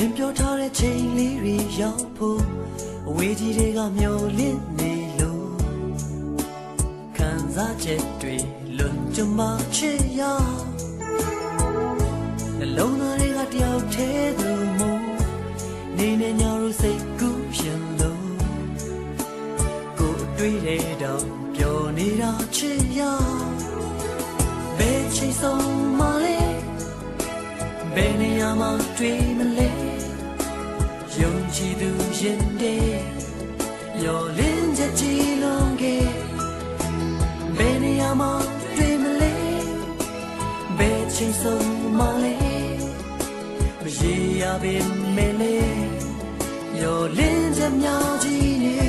င်ပြောထားတဲ့ချိန်လေးတွေရောက်ဖို့အဝေးကြီးတွေကမျောလင့်နေလို့ခံစားချက်တွေလွန်ကျမချစ်ရနှလုံးသားတွေကတယောက်ထဲသူမို့နေနေညတို့စိတ်ကူးရင်လို့ကိုယ်တွေ့တဲ့တော့ပြောနေတာချစ်ရဘယ်ချိန်ဆုံးမလဲဘယ်နေရာမှာတွေ့မလဲယုံကြည်သူရင်တဲ့ရောလင်းချက်ကြည်လုံးကဘယ်နေရာမှာတွေ့မလဲဘယ်ချိန်ဆုံးမလဲမရေရပင်မဲလေရောလင်းချက်များကြီးနေ